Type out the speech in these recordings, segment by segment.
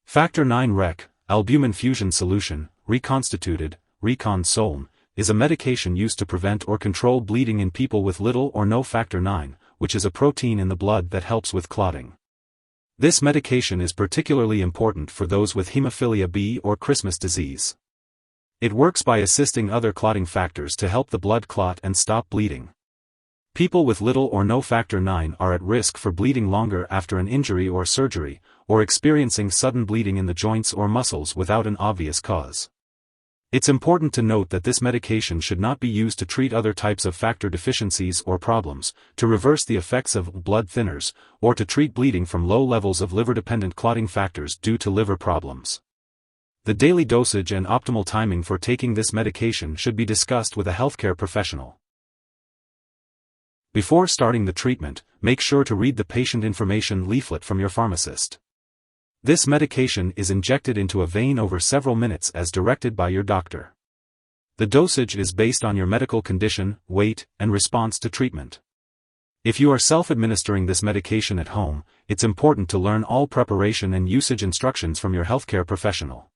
Factor IX Rec, Albumin Fusion Solution, Reconstituted, Recon Soln, is a medication used to prevent or control bleeding in people with little or no Factor IX, which is a protein in the blood that helps with clotting. This medication is particularly important for those with hemophilia B or Christmas disease. It works by assisting other clotting factors to help the blood clot and stop bleeding. People with little or no Factor IX are at risk for bleeding longer after an injury or surgery, or experiencing sudden bleeding in the joints or muscles without an obvious cause. It's important to note that this medication should not be used to treat other types of factor deficiencies or problems, to reverse the effects of blood thinners, or to treat bleeding from low levels of liver-dependent clotting factors due to liver problems. The daily dosage and optimal timing for taking this medication should be discussed with a healthcare professional. Before starting the treatment, make sure to read the patient information leaflet from your pharmacist. This medication is injected into a vein over several minutes as directed by your doctor. The dosage is based on your medical condition, weight, and response to treatment. If you are self-administering this medication at home, it's important to learn all preparation and usage instructions from your healthcare professional.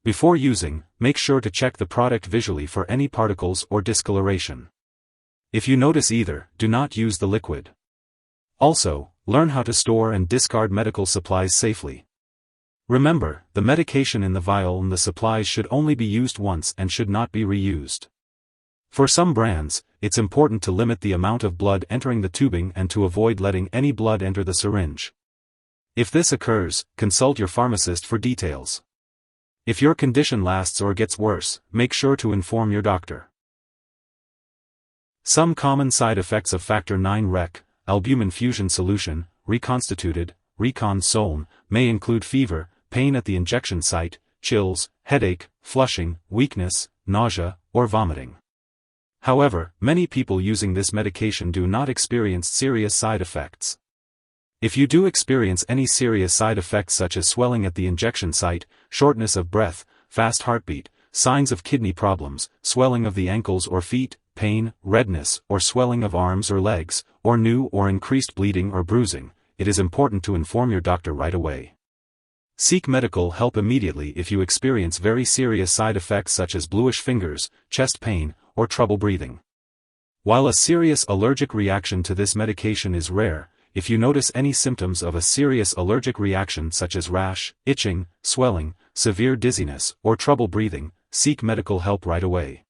Before using, make sure to check the product visually for any particles or discoloration. If you notice either, do not use the liquid. Also, learn how to store and discard medical supplies safely. Remember, the medication in the vial and the supplies should only be used once and should not be reused. For some brands, it's important to limit the amount of blood entering the tubing and to avoid letting any blood enter the syringe. If this occurs, consult your pharmacist for details. If your condition lasts or gets worse, make sure to inform your doctor. Some common side effects of Factor IX Rec, Albumin Fusion Solution, Reconstituted, Recon Soln, may include fever, pain at the injection site, chills, headache, flushing, weakness, nausea, or vomiting. However, many people using this medication do not experience serious side effects. If you do experience any serious side effects such as swelling at the injection site, shortness of breath, fast heartbeat, signs of kidney problems, swelling of the ankles or feet, pain, redness, or swelling of arms or legs, or new or increased bleeding or bruising, it is important to inform your doctor right away. Seek medical help immediately if you experience very serious side effects such as bluish fingers, chest pain, or trouble breathing. While a serious allergic reaction to this medication is rare, if you notice any symptoms of a serious allergic reaction such as rash, itching, swelling, severe dizziness, or trouble breathing, seek medical help right away.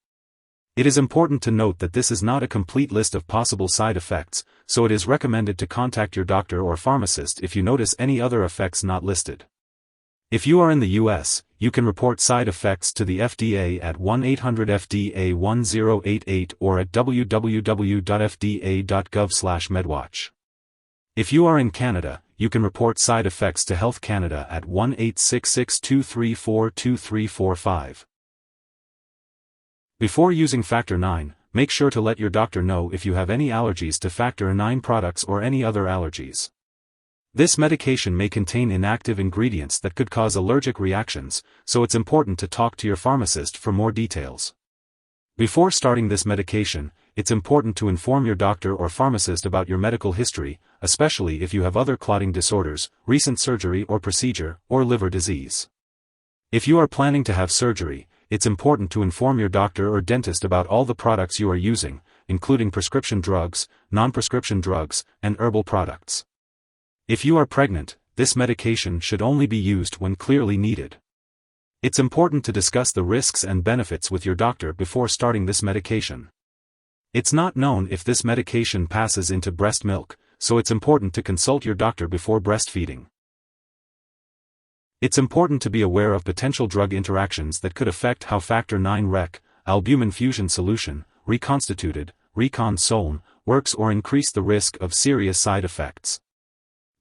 It is important to note that this is not a complete list of possible side effects, so it is recommended to contact your doctor or pharmacist if you notice any other effects not listed. If you are in the US, you can report side effects to the FDA at 1-800-FDA-1088 or at www.fda.gov/medwatch. If you are in Canada, you can report side effects to Health Canada at 1-866-234-2345. Before using Factor IX, make sure to let your doctor know if you have any allergies to Factor IX products or any other allergies. This medication may contain inactive ingredients that could cause allergic reactions, so it's important to talk to your pharmacist for more details. Before starting this medication, it's important to inform your doctor or pharmacist about your medical history, especially if you have other clotting disorders, recent surgery or procedure, or liver disease. If you are planning to have surgery, it's important to inform your doctor or dentist about all the products you are using, including prescription drugs, non-prescription drugs, and herbal products. If you are pregnant, this medication should only be used when clearly needed. It's important to discuss the risks and benefits with your doctor before starting this medication. It's not known if this medication passes into breast milk, so it's important to consult your doctor before breastfeeding. It's important to be aware of potential drug interactions that could affect how Factor IX Rec, Albumin Fusion Solution, Reconstituted, Recon Soln, works or increase the risk of serious side effects.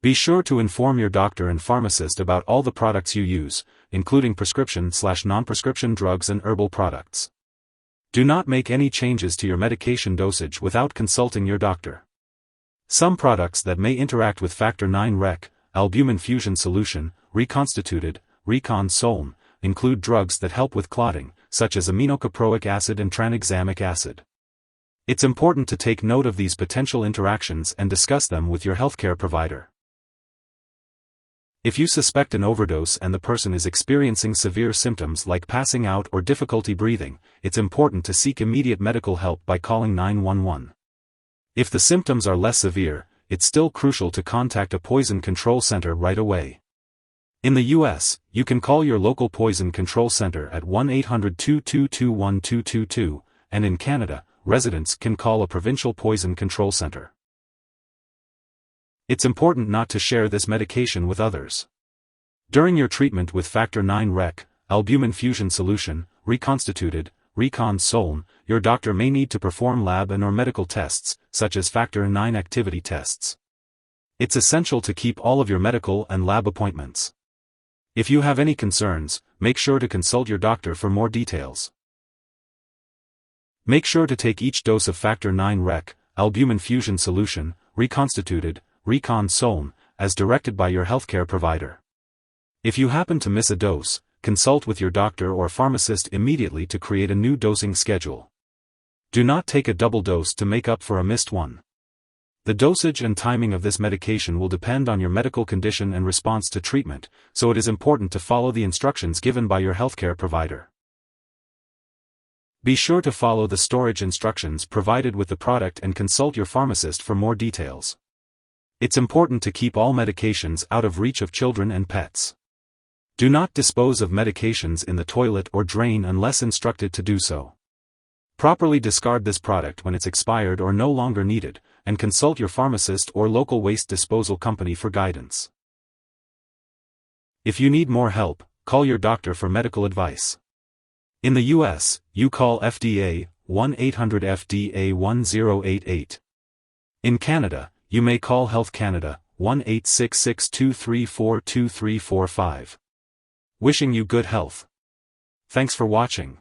Be sure to inform your doctor and pharmacist about all the products you use, including prescription/non-prescription drugs and herbal products. Do not make any changes to your medication dosage without consulting your doctor. Some products that may interact with Factor IX Rec, Albumin Fusion Solution, Reconstituted, Recon Soln, include drugs that help with clotting, such as aminocaproic acid and tranexamic acid. It's important to take note of these potential interactions and discuss them with your healthcare provider. If you suspect an overdose and the person is experiencing severe symptoms like passing out or difficulty breathing, it's important to seek immediate medical help by calling 911. If the symptoms are less severe, it's still crucial to contact a poison control center right away. In the US, you can call your local poison control center at 1-800-222-1222, and in Canada, residents can call a provincial poison control center. It's important not to share this medication with others. During your treatment with Factor IX Rec, Albumin Fusion Solution, Reconstituted, Recon Soln, your doctor may need to perform lab and/or medical tests, such as Factor IX activity tests. It's essential to keep all of your medical and lab appointments. If you have any concerns, make sure to consult your doctor for more details. Make sure to take each dose of Factor IX Rec, Albumin Fusion Solution, Reconstituted, Recon Soln, as directed by your healthcare provider. If you happen to miss a dose, consult with your doctor or pharmacist immediately to create a new dosing schedule. Do not take a double dose to make up for a missed one. The dosage and timing of this medication will depend on your medical condition and response to treatment, so it is important to follow the instructions given by your healthcare provider. Be sure to follow the storage instructions provided with the product and consult your pharmacist for more details. It's important to keep all medications out of reach of children and pets. Do not dispose of medications in the toilet or drain unless instructed to do so. Properly discard this product when it's expired or no longer needed, and consult your pharmacist or local waste disposal company for guidance. If you need more help, call your doctor for medical advice. In the US, you call FDA, 1-800-FDA-1088. In Canada, you may call Health Canada, 1-866-234-2345. Wishing you good health. Thanks for watching.